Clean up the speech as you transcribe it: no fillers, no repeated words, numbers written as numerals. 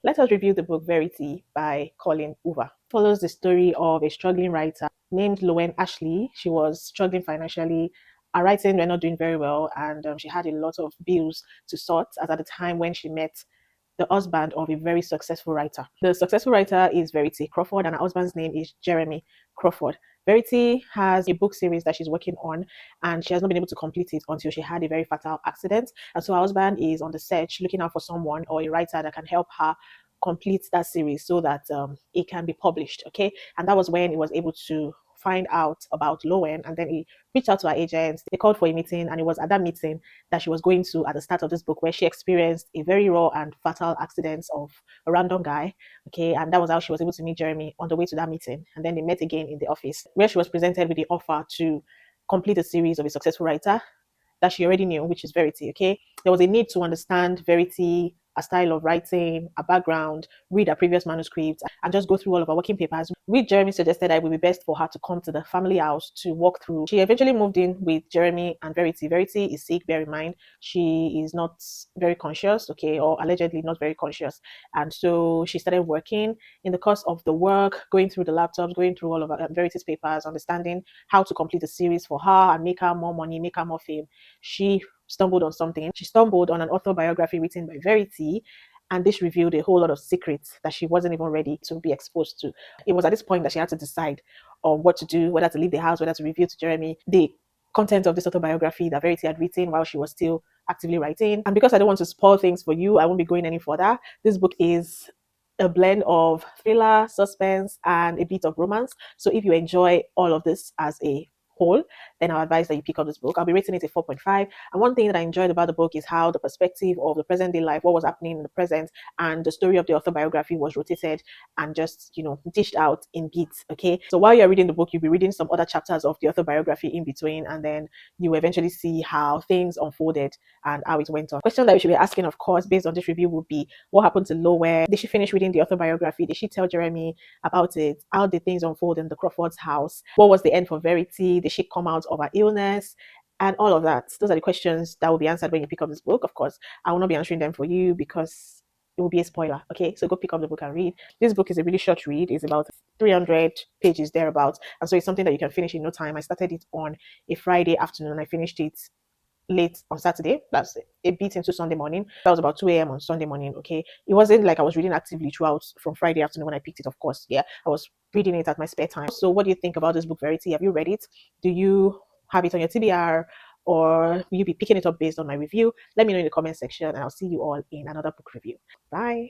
Let us review the book Verity by Colleen Hoover. It follows the story of a struggling writer named Lowen Ashley. She was struggling financially. Her writing were not doing very well, and she had a lot of bills to sort as at the time when she met the husband of a very successful writer. The successful writer is Verity Crawford, and her husband's name is Jeremy Crawford. Verity has a book series that she's working on, and she has not been able to complete it until she had a very fatal accident. And so her husband is on the search, looking out for someone or a writer that can help her complete that series so that it can be published. Okay, and that was when he was able to find out about Lowen, and then he reached out to her agents. They called for a meeting, and it was at that meeting that she was going to at the start of this book where she experienced a very raw and fatal accident of a random guy. Okay, and that was how she was able to meet Jeremy on the way to that meeting. And then they met again in the office where she was presented with the offer to complete a series of a successful writer that she already knew, which is Verity. Okay, there was a need to understand Verity, a style of writing, a background, read her previous manuscripts, and just go through all of her working papers. Which Jeremy suggested that it would be best for her to come to the family house to walk through. She eventually moved in with Jeremy and Verity. Verity is sick, bear in mind. She is not very conscious, okay, or allegedly not very conscious. And so she started working. In the course of the work, going through the laptops, going through all of Verity's papers, understanding how to complete the series for her and make her more money, make her more fame, she stumbled on something. She stumbled on an autobiography written by Verity, and this revealed a whole lot of secrets that she wasn't even ready to be exposed to. It was at this point that she had to decide on what to do, whether to leave the house, whether to reveal to Jeremy the content of this autobiography that Verity had written while she was still actively writing. And because I don't want to spoil things for you, I won't be going any further. This book is a blend of thriller, suspense, and a bit of romance. So if you enjoy all of this as a whole, then I'll advise that you pick up this book. I'll be rating it a 4.5. And one thing that I enjoyed about the book is how the perspective of the present day life, what was happening in the present, and the story of the autobiography was rotated and just, dished out in bits. Okay. So while you're reading the book, you'll be reading some other chapters of the autobiography in between, and then you will eventually see how things unfolded and how it went on. Question that you should be asking, of course, based on this review would be, what happened to Lower? Did she finish reading the autobiography? Did she tell Jeremy about it? How did things unfold in the Crawford's house? What was the end for Verity? Did she come out of her illness? And all of that. Those are the questions that will be answered when you pick up this book. Of course, I will not be answering them for you because it will be a spoiler. Okay, so go pick up the book and read. This book is a really short read. It's about 300 pages thereabouts, and so it's something that you can finish in no time. I started it on a Friday afternoon. I finished it late on Saturday. That's a bit into Sunday morning. That was about 2 a.m. on Sunday morning. Okay, it wasn't like I was reading actively throughout from Friday afternoon when I picked it. Of course, yeah, I was reading it at my spare time. So, what do you think about this book, Verity? Have you read it? Do you have it on your TBR, or will you be picking it up based on my review? Let me know in the comment section, and I'll see you all in another book review. Bye.